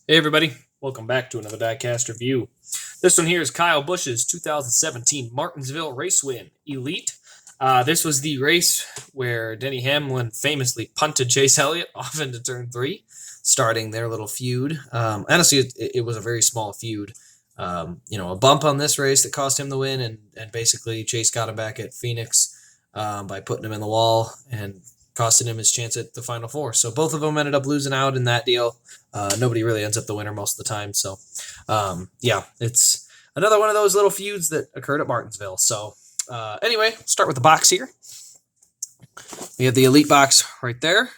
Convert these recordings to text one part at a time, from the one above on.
Hey everybody, welcome back to another Diecast review. This one here is Kyle Busch's 2017 Martinsville race win, Elite. This was the race where Denny Hamlin famously punted Chase Elliott off into turn 3, starting their little feud. Honestly, it was a very small feud. A bump on this race that cost him the win, and basically Chase got him back at Phoenix by putting him in the wall and costing him his chance at the Final Four. So both of them ended up losing out in that deal. Nobody really ends up the winner most of the time. So, it's another one of those little feuds that occurred at Martinsville. So, anyway, start with the box here. We have the Elite box right there.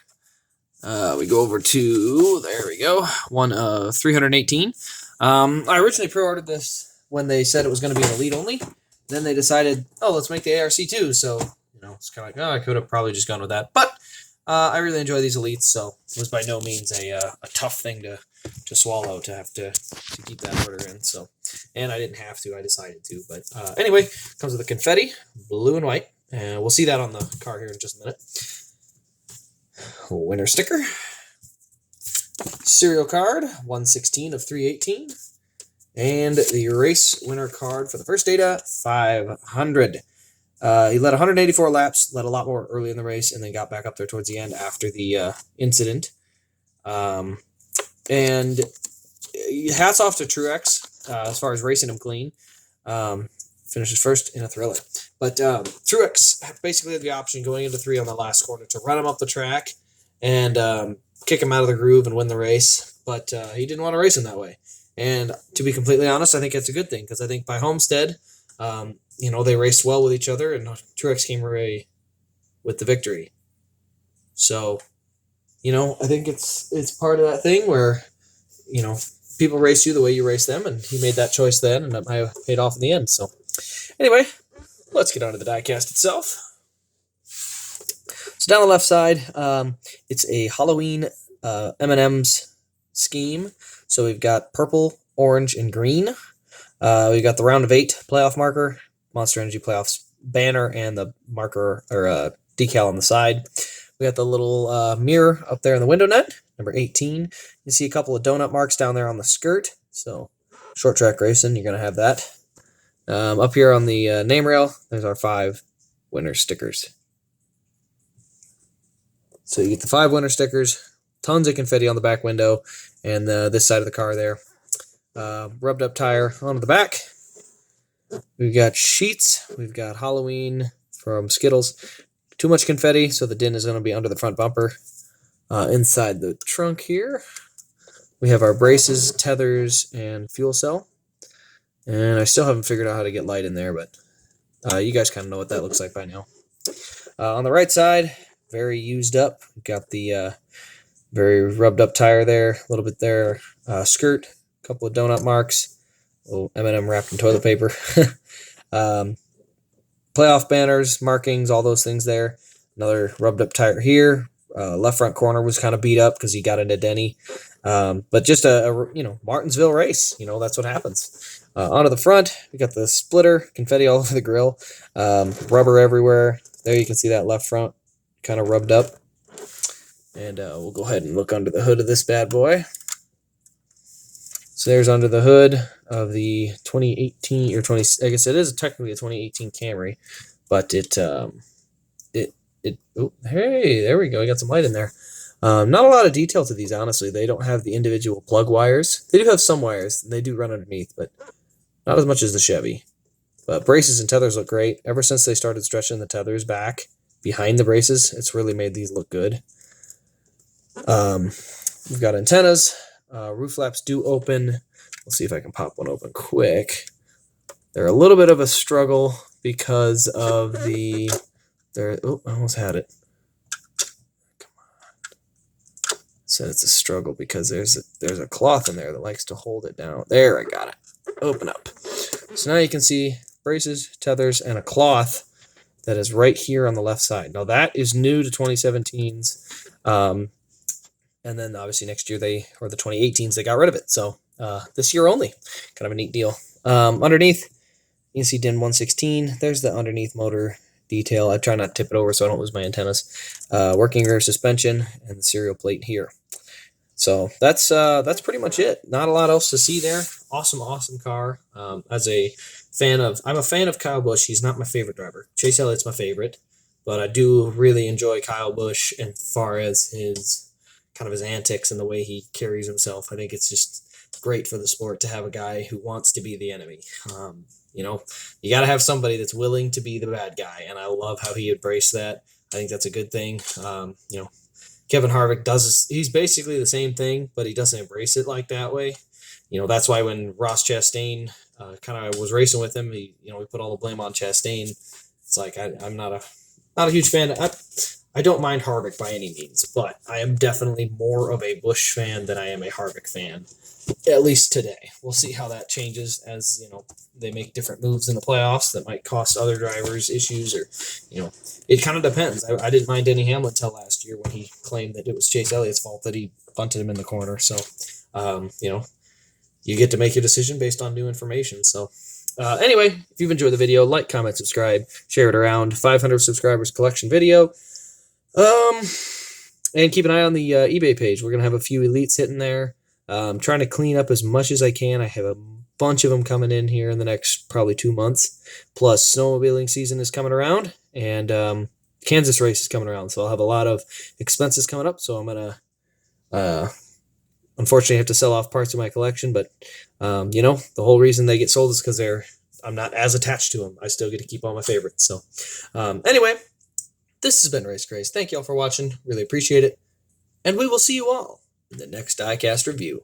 We go over to, there we go, one of 318. I originally pre-ordered this when they said it was going to be an Elite only. Then they decided, let's make the ARC too. So, it's kind of like, I could have probably just gone with that. But I really enjoy these Elites, so it was by no means a tough thing to swallow to have to keep that order in. So, and I didn't have to, I decided to. But anyway, comes with the confetti, blue and white. And we'll see that on the car here in just a minute. Winner sticker. Serial card, 116 of 318. And the race winner card for the first data, 500. He led 184 laps, led a lot more early in the race, and then got back up there towards the end after the incident. And hats off to Truex as far as racing him clean. Finishes first in a thriller. But Truex basically had the option going into 3 on the last corner to run him up the track and kick him out of the groove and win the race. But he didn't want to race him that way. And to be completely honest, I think it's a good thing, because I think by Homestead, they raced well with each other, and Truex came away with the victory. So, I think it's part of that thing where, people race you the way you race them, and he made that choice then, and that paid off in the end. So, anyway, let's get on to the diecast itself. So down the left side, it's a Halloween M&M's scheme. So we've got purple, orange, and green. We've got the round of 8 playoff marker, Monster Energy Playoffs banner, and the marker or decal on the side. We got the little mirror up there in the window net, number 18. You see a couple of donut marks down there on the skirt. So short track racing, you're going to have that. Up here on the name rail, there's our 5 winner stickers. So you get the 5 winner stickers, tons of confetti on the back window, and this side of the car there. Rubbed up tire onto the back. We've got sheets. We've got Halloween from Skittles. Too much confetti, so the din is going to be under the front bumper. Inside the trunk here, we have our braces, tethers, and fuel cell. And I still haven't figured out how to get light in there, but you guys kind of know what that looks like by now. On the right side, very used up. We've got the very rubbed up tire there, a little bit there. Skirt, a couple of donut marks, a little M&M wrapped in toilet paper. Playoff banners, markings, all those things there. Another rubbed up tire here. Left front corner was kind of beat up because he got into Denny. But just a Martinsville race. That's what happens. Onto the front, we got the splitter, confetti all over the grill, rubber everywhere. There you can see that left front kind of rubbed up. And we'll go ahead and look under the hood of this bad boy. So there's under the hood of the 2018 or 20. I guess it is technically a 2018 Camry, but hey, there we go. I got some light in there. Not a lot of detail to these, honestly. They don't have the individual plug wires. They do have some wires, and they do run underneath, but not as much as the Chevy. But braces and tethers look great. Ever since they started stretching the tethers back behind the braces, it's really made these look good. We've got antennas. Roof flaps do open. We'll see if I can pop one open quick. They're a little bit of a struggle because of I almost had it. Come on. Said it's a struggle because there's a cloth in there that likes to hold it down. There, I got it. Open up. So now you can see braces, tethers, and a cloth that is right here on the left side. Now that is new to 2017's. And then obviously next year the 2018s, they got rid of it. So this year only, kind of a neat deal. Underneath, you can see DIN 116. There's the underneath motor detail. I try not to tip it over so I don't lose my antennas. Working rear suspension and the serial plate here. So that's pretty much it. Not a lot else to see there. Awesome car. I'm a fan of Kyle Busch. He's not my favorite driver. Chase Elliott's my favorite, but I do really enjoy Kyle Busch as far as his kind of his antics and the way he carries himself. I think it's just great for the sport to have a guy who wants to be the enemy. You know, you got to have somebody that's willing to be the bad guy, and I love how he embraced that. I think that's a good thing. You know, Kevin Harvick he's basically the same thing, but he doesn't embrace it like that way. You know, that's why when Ross Chastain kind of was racing with him, we put all the blame on Chastain. It's like I'm not a huge fan. I don't mind Harvick by any means, but I am definitely more of a Busch fan than I am a Harvick fan, at least today. We'll see how that changes as, you know, they make different moves in the playoffs that might cost other drivers issues, or, you know, it kind of depends. I didn't mind Denny Hamlin until last year when he claimed that it was Chase Elliott's fault that he bunted him in the corner. So, you know, you get to make your decision based on new information. So, anyway, if you've enjoyed the video, like, comment, subscribe, share it around. 500 subscribers collection video. And keep an eye on the eBay page. We're going to have a few elites hitting there. I'm trying to clean up as much as I can. I have a bunch of them coming in here in the next probably 2 months. Plus, snowmobiling season is coming around, and Kansas race is coming around. So I'll have a lot of expenses coming up. So I'm going to, unfortunately, have to sell off parts of my collection. But, you know, the whole reason they get sold is because I'm not as attached to them. I still get to keep all my favorites. So, anyway, this has been Race Grace. Thank you all for watching. Really appreciate it. And we will see you all in the next Diecast review.